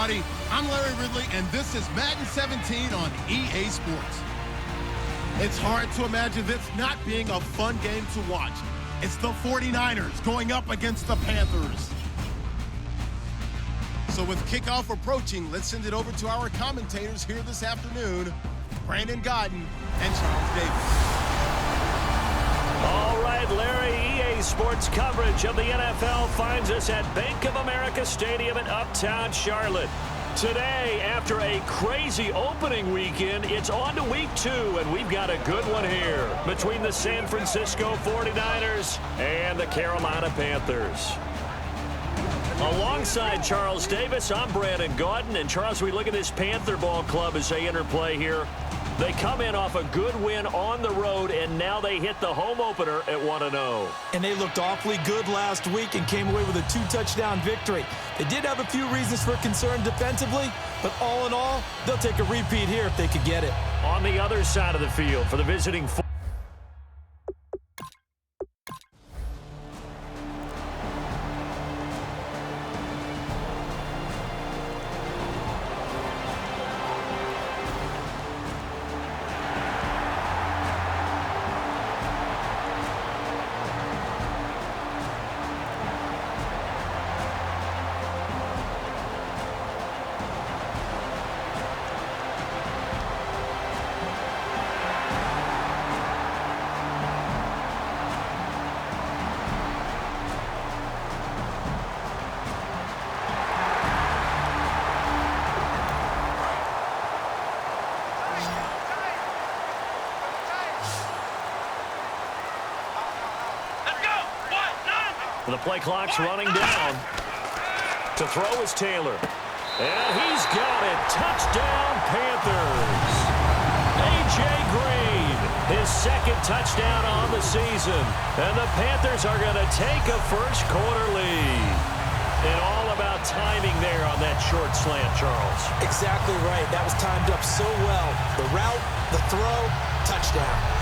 everybody. I'm Larry Ridley, and this is Madden 17 on EA Sports. It's hard to imagine this not being a fun game to watch. It's the 49ers going up against the Panthers. So with kickoff approaching, let's send it over to our commentators here this afternoon, Brandon Godden and Charles Davis. All right, Larry, EA Sports coverage of the NFL finds us at Bank of America Stadium in Uptown Charlotte. Today, after a crazy opening weekend, it's on to week 2, and we've got a good one here between the San Francisco 49ers and the Carolina Panthers. Alongside Charles Davis, I'm Brandon Gaudin. And Charles, we look at this Panther ball club as they interplay here. They come in off a good win on the road, and now they hit the home opener at 1-0. And they looked awfully good last week and came away with a 2-touchdown victory. They did have a few reasons for concern defensively, but all in all, they'll take a repeat here if they could get it. On the other side of the field for the visiting The play clock's running down. To throw is Taylor. And he's got it. Touchdown, Panthers. A.J. Green, his second touchdown on the season. And the Panthers are going to take a first-quarter lead. And all about timing there on that short slant, Charles. Exactly right. That was timed up so well. The route, the throw, touchdown.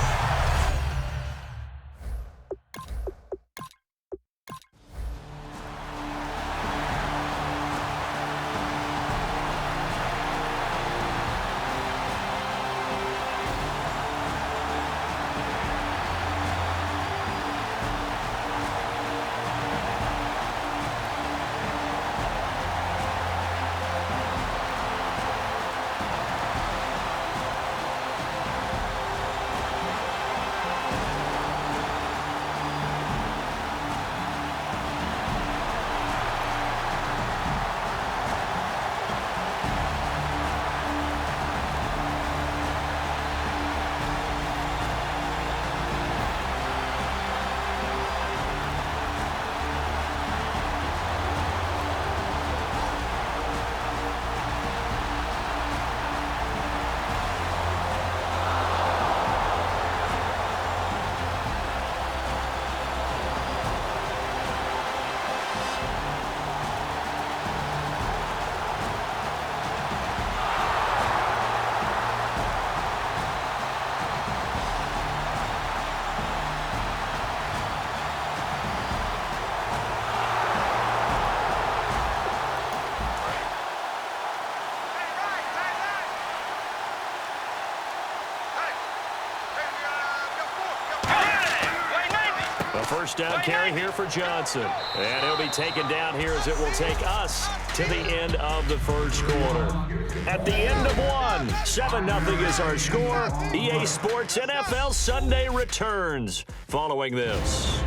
First down carry here for Johnson. And he'll be taken down here as it will take us to the end of the first quarter. At the end of one, 7-0 is our score. EA Sports NFL Sunday returns following this.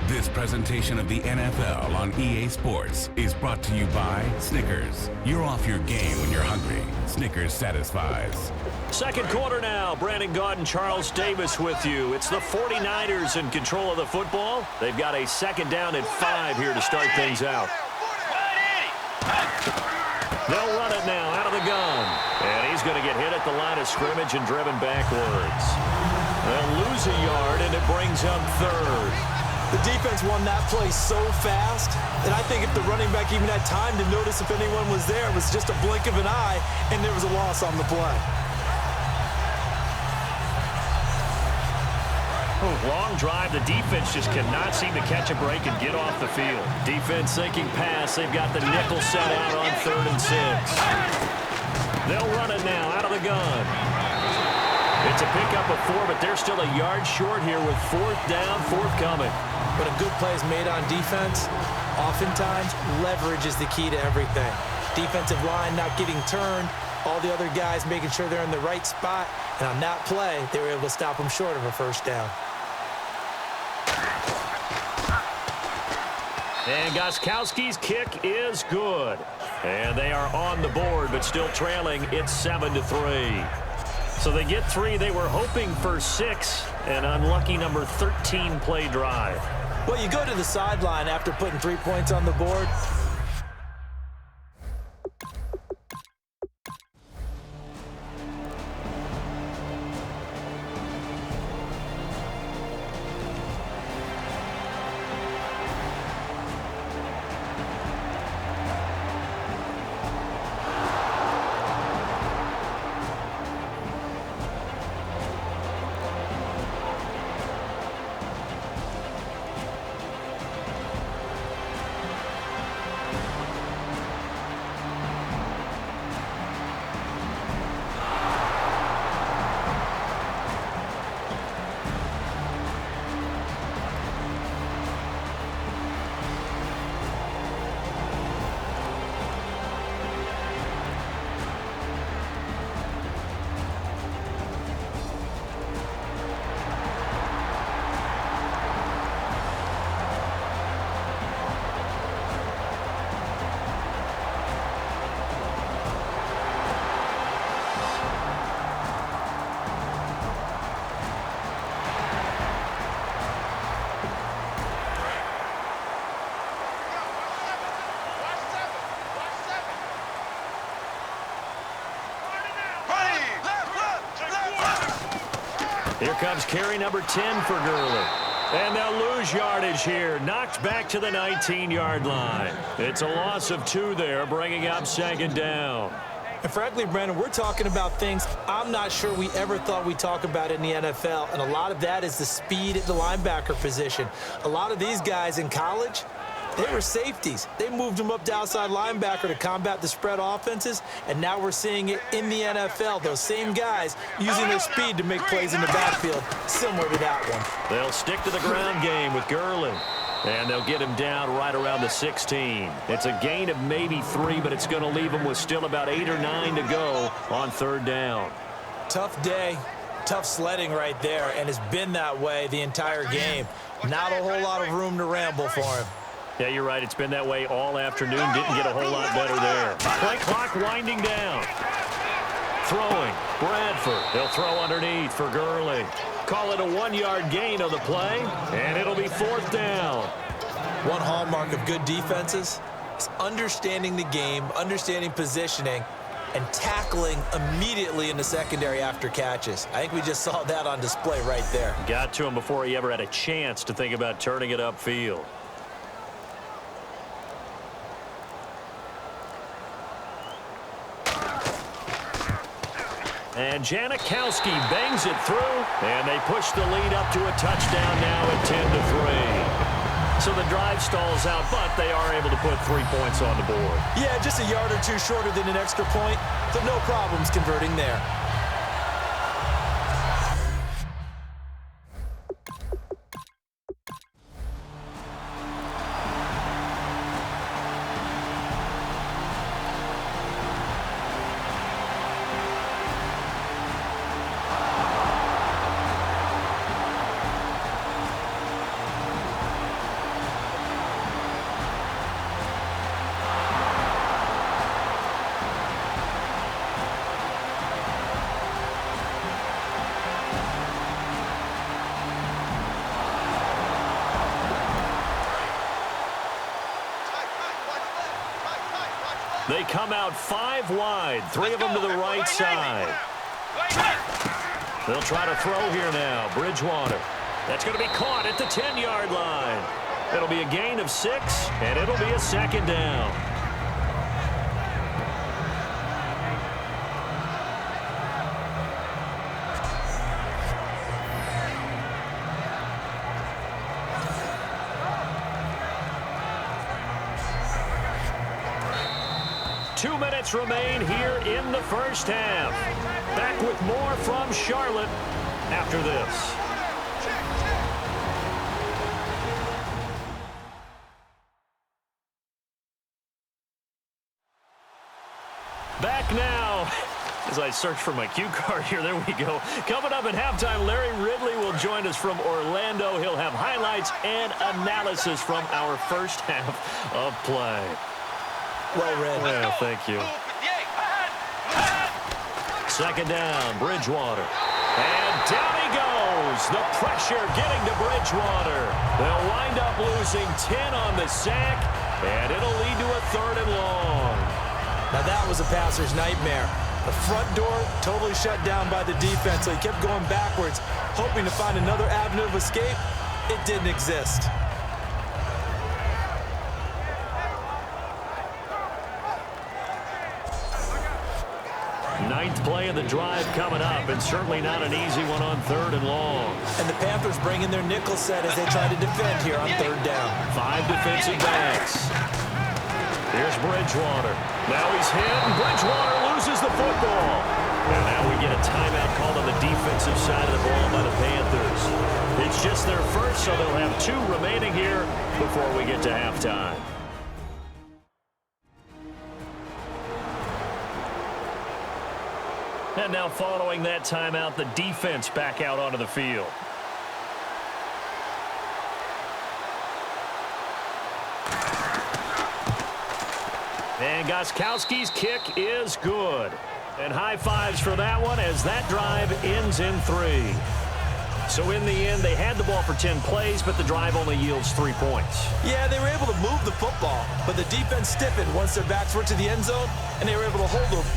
This presentation of the NFL on EA Sports is brought to you by Snickers. You're off your game when you're hungry. Snickers satisfies. Second quarter now. Brandon Gaudin, Charles Davis with you. It's the 49ers in control of the football. They've got a second down at 5 here to start things out. They'll run it now out of the gun. And he's going to get hit at the line of scrimmage and driven backwards. They'll lose a yard, and it brings up third. The defense won that play so fast that I think if the running back even had time to notice if anyone was there, it was just a blink of an eye, and there was a loss on the play. Long drive. The defense just cannot seem to catch a break and get off the field. Defense sinking pass. They've got the nickel set out on 3rd and 6. They'll run it now out of the gun. It's a pickup of 4, but they're still a yard short here with 4th down, forthcoming. When a good play is made on defense, oftentimes leverage is the key to everything. Defensive line not getting turned, all the other guys making sure they're in the right spot, and on that play, they were able to stop them short of a 1st down. And Gostkowski's kick is good. And they are on the board, but still trailing. It's 7-3. So they get 3. They were hoping for 6. An unlucky number 13 play drive. Well, you go to the sideline after putting 3 points on the board. Here comes carry number 10 for Gurley. And they'll lose yardage here. Knocked back to the 19-yard line. It's a loss of 2 there, bringing up 2nd down. And frankly, Brandon, we're talking about things I'm not sure we ever thought we'd talk about in the NFL. And a lot of that is the speed at the linebacker position. A lot of these guys in college, they were safeties. They moved them up to outside linebacker to combat the spread offenses, and now we're seeing it in the NFL. Those same guys using their speed to make plays in the backfield, similar to that one. They'll stick to the ground game with Gurley, and they'll get him down right around the 16. It's a gain of maybe 3, but it's going to leave him with still about 8 or 9 to go on 3rd down. Tough day, tough sledding right there, and it's been that way the entire game. Not a whole lot of room to ramble for him. Yeah, you're right. It's been that way all afternoon. Didn't get a whole lot better there. Play clock winding down. Throwing. Bradford. He'll throw underneath for Gurley. Call it a 1-yard gain of the play, and it'll be 4th down. One hallmark of good defenses is understanding the game, understanding positioning, and tackling immediately in the secondary after catches. I think we just saw that on display right there. Got to him before he ever had a chance to think about turning it upfield. And Janikowski bangs it through, and they push the lead up to a touchdown now at 10-3. So the drive stalls out, but they are able to put 3 points on the board. Yeah, just a yard or 2 shorter than an extra point, so no problems converting there. They come out 5 wide, 3 of them to the right side. They'll try to throw here now. Bridgewater. That's going to be caught at the 10-yard line. It'll be a gain of 6, and it'll be a 2nd down. 2 minutes remain here in the first half. Back with more from Charlotte after this. Back now. As I search for my cue card here, there we go. Coming up at halftime, Larry Ridley will join us from Orlando. He'll have highlights and analysis from our first half of play. Well read. Well, thank you. Second down, Bridgewater. And down he goes. The pressure getting to Bridgewater. They'll wind up losing 10 on the sack, and it'll lead to a 3rd and long. Now that was a passer's nightmare. The front door totally shut down by the defense, so he kept going backwards, hoping to find another avenue of escape. It didn't exist. Ninth play of the drive coming up, and certainly not an easy one on 3rd and long. And the Panthers bring in their nickel set as they try to defend here on 3rd down. 5 defensive backs. Here's Bridgewater. Now he's hit, and Bridgewater loses the football. And now we get a timeout called on the defensive side of the ball by the Panthers. It's just their first, so they'll have 2 remaining here before we get to halftime. And now following that timeout, the defense back out onto the field. And Gostkowski's kick is good. And high fives for that one as that drive ends in 3. So in the end, they had the ball for 10 plays, but the drive only yields 3 points. Yeah, they were able to move the football, but the defense stiffened once their backs were to the end zone, and they were able to hold them.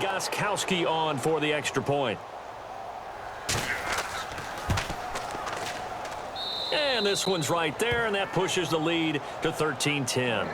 Gostkowski on for the extra point. And this one's right there, and that pushes the lead to 13-10.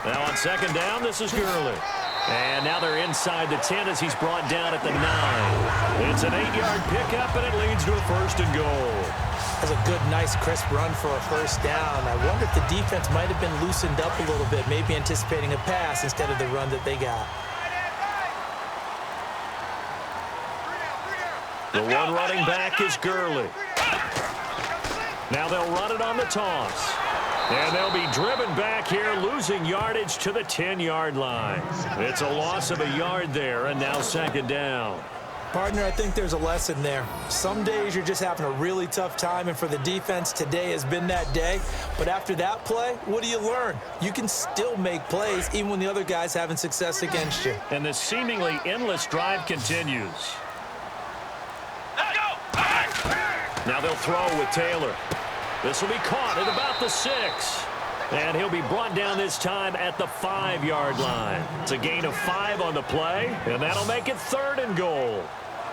Now on second down, this is Gurley. And now they're inside the 10 as he's brought down at the 9. It's an 8-yard pickup, and it leads to a first and goal. That's a good, nice, crisp run for a first down. I wonder if the defense might have been loosened up a little bit, maybe anticipating a pass instead of the run that they got. The one running back is Gurley. Now they'll run it on the toss. And they'll be driven back here, losing yardage to the 10-yard line. It's a loss of a yard there, and now second down. Partner, I think there's a lesson there. Some days you're just having a really tough time, and for the defense, today has been that day. But after that play, what do you learn? You can still make plays even when the other guy's having success against you. And the seemingly endless drive continues. Now they'll throw with Taylor. This will be caught at about the 6. And he'll be brought down this time at the 5-yard line. It's a gain of 5 on the play, and that'll make it 3rd and goal.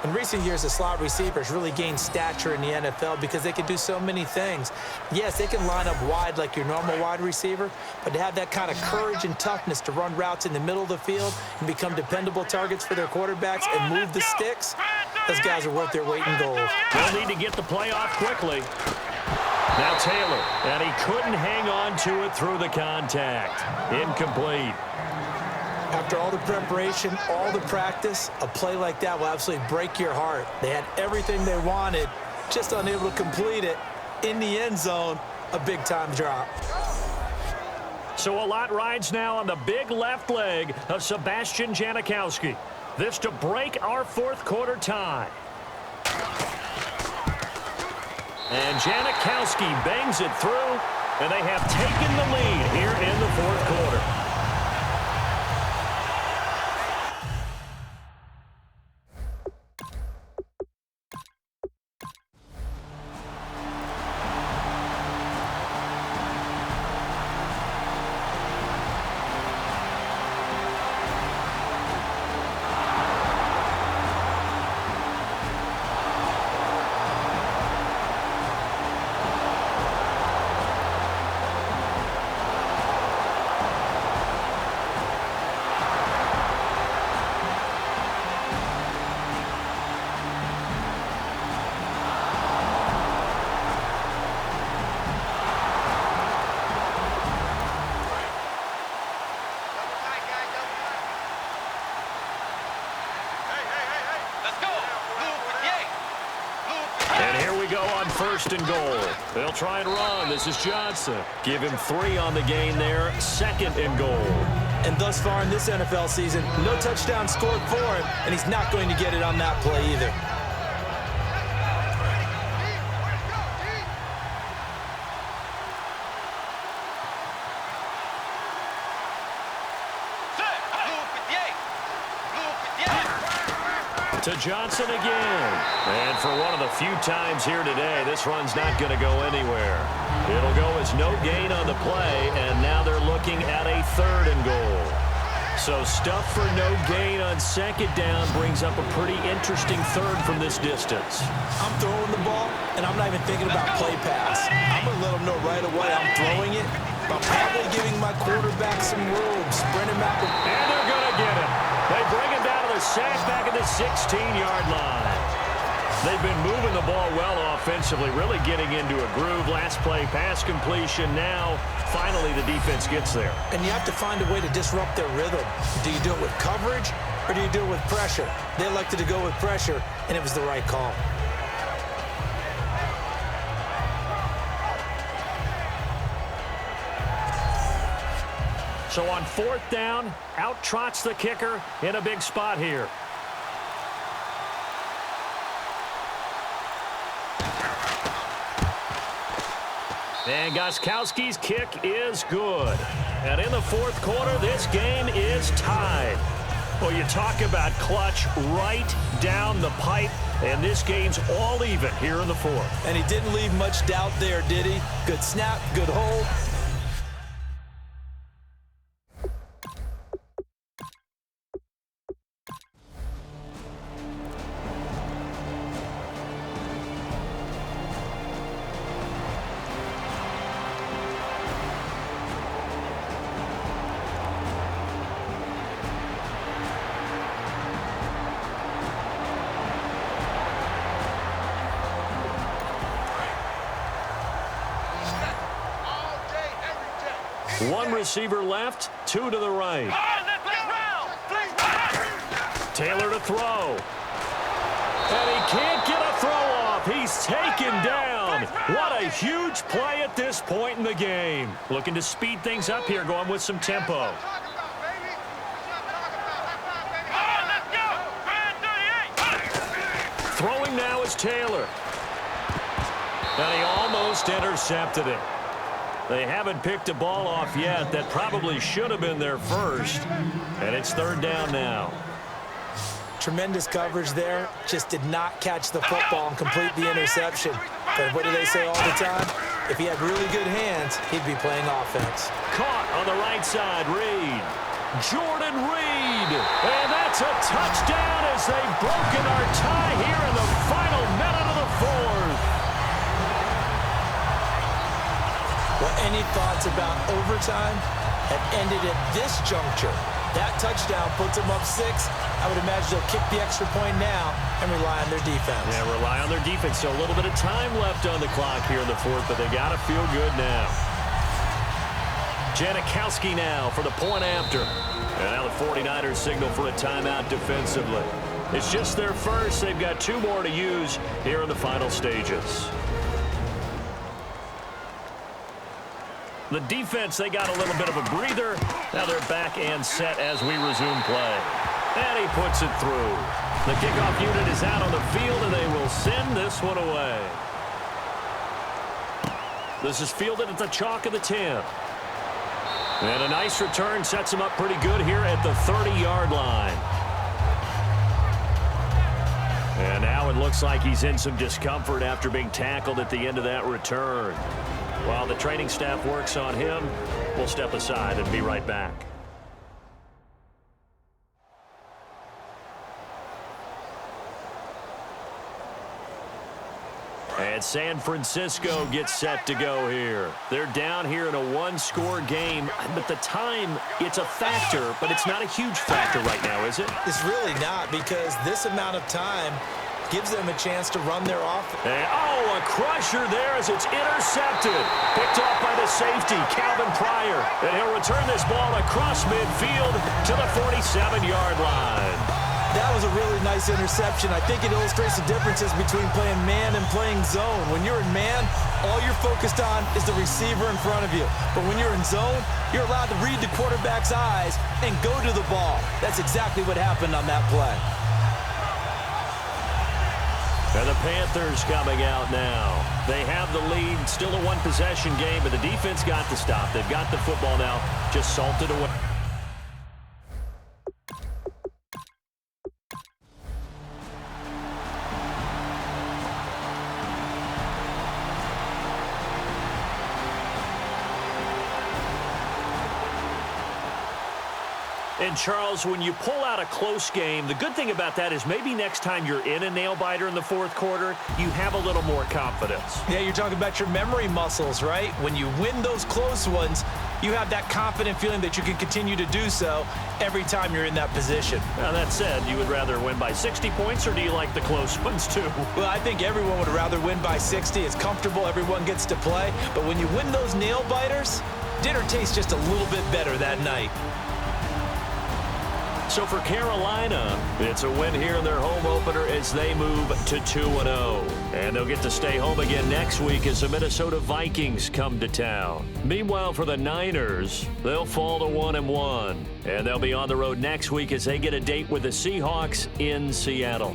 In recent years, the slot receivers really gained stature in the NFL because they can do so many things. Yes, they can line up wide like your normal wide receiver, but to have that kind of courage and toughness to run routes in the middle of the field and become dependable targets for their quarterbacks and move the sticks, those guys are worth their weight in gold. They'll need to get the play off quickly. Now Taylor, and he couldn't hang on to it through the contact. Incomplete. After all the preparation, all the practice, a play like that will absolutely break your heart. They had everything they wanted, just unable to complete it. In the end zone, a big-time drop. So a lot rides now on the big left leg of Sebastian Janikowski. This to break our fourth quarter tie. And Janikowski bangs it through, and they have taken the lead here in the fourth quarter. First and goal. They'll try and run. This is Johnson. Give him 3 on the gain there. Second and goal. And thus far in this NFL season, no touchdown scored for him, and he's not going to get it on that play either. To Johnson again. And for one of the few times here today, this run's not going to go anywhere. It'll go as no gain on the play, and now they're looking at a 3rd and goal. So stuff for no gain on second down brings up a pretty interesting 3rd from this distance. I'm throwing the ball, and I'm not even thinking about play pass. I'm going to let them know right away I'm throwing it, but I'm probably giving my quarterback some room, sprint him out. And they're going to get him. They bring him down to the sack back at the 16-yard line. They've been moving the ball well offensively, really getting into a groove. Last play, pass completion. Now, finally, the defense gets there. And you have to find a way to disrupt their rhythm. Do you do it with coverage, or do you do it with pressure? They elected to go with pressure, and it was the right call. So on 4th down, out trots the kicker in a big spot here. And Gostkowski's kick is good. And in the fourth quarter, this game is tied. Well, you talk about clutch right down the pipe, and this game's all even here in the fourth. And he didn't leave much doubt there, did he? Good snap, good hold. One receiver left, two to the right. Taylor to throw. And he can't get a throw off. He's taken down. What a huge play at this point in the game. Looking to speed things up here, going with some tempo. Throwing now is Taylor. And he almost intercepted it. They haven't picked a ball off yet. That probably should have been their first. And it's third down now. Tremendous coverage there. Just did not catch the football and complete the interception. But what do they say all the time? If he had really good hands, he'd be playing offense. Caught on the right side, Reed. Jordan Reed. And that's a touchdown as they've broken our tie here in the final minute of the fourth. Well, any thoughts about overtime have ended at this juncture. That touchdown puts them up 6. I would imagine they'll kick the extra point now and rely on their defense. Yeah, rely on their defense. So a little bit of time left on the clock here in the fourth, but they got to feel good now. Janikowski now for the point after. And now the 49ers signal for a timeout defensively. It's just their first. They've got 2 more to use here in the final stages. The defense, they got a little bit of a breather. Now they're back and set as we resume play. And he puts it through. The kickoff unit is out on the field, and they will send this one away. This is fielded at the chalk of the 10. And a nice return sets him up pretty good here at the 30-yard line. And now it looks like he's in some discomfort after being tackled at the end of that return. While the training staff works on him, we'll step aside and be right back. And San Francisco gets set to go here. They're down here in a 1-score game, but the time, it's a factor, but it's not a huge factor right now, is it? It's really not, because this amount of time gives them a chance to run their offense. Oh, a crusher there as it's intercepted. Picked off by the safety, Calvin Pryor. And he'll return this ball across midfield to the 47-yard line. That was a really nice interception. I think it illustrates the differences between playing man and playing zone. When you're in man, all you're focused on is the receiver in front of you. But when you're in zone, you're allowed to read the quarterback's eyes and go to the ball. That's exactly what happened on that play. And the Panthers coming out now. They have the lead, still a one-possession game, but the defense got the stop. They've got the football now, just salted away. And, Charles, when you pull out a close game, the good thing about that is maybe next time you're in a nail-biter in the fourth quarter, you have a little more confidence. Yeah, you're talking about your memory muscles, right? When you win those close ones, you have that confident feeling that you can continue to do so every time you're in that position. Now, that said, you would rather win by 60 points, or do you like the close ones, too? Well, I think everyone would rather win by 60. It's comfortable. Everyone gets to play. But when you win those nail-biters, dinner tastes just a little bit better that night. So for Carolina, it's a win here in their home opener as they move to 2-0. And they'll get to stay home again next week as the Minnesota Vikings come to town. Meanwhile, for the Niners, they'll fall to 1-1. And they'll be on the road next week as they get a date with the Seahawks in Seattle.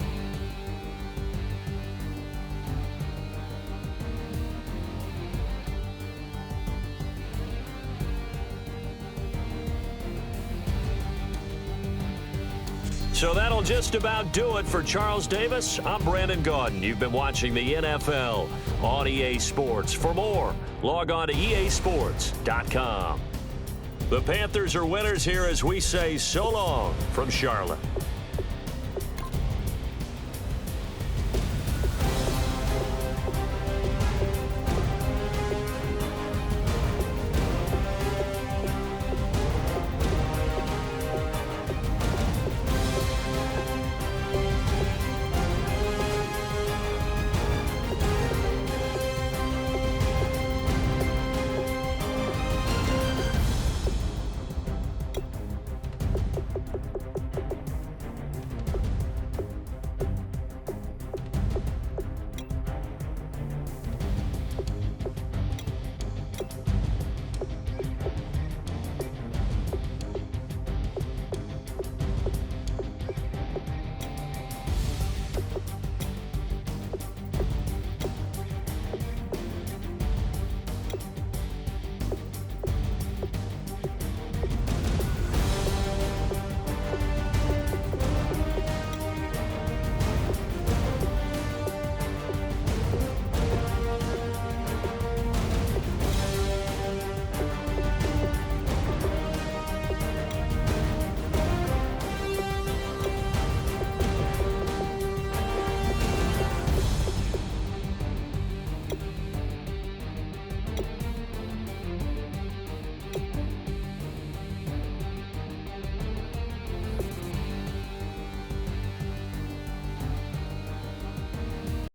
So that'll just about do it for Charles Davis. I'm Brandon Gaudin. You've been watching the NFL on EA Sports. For more, log on to easports.com. The Panthers are winners here as we say so long from Charlotte.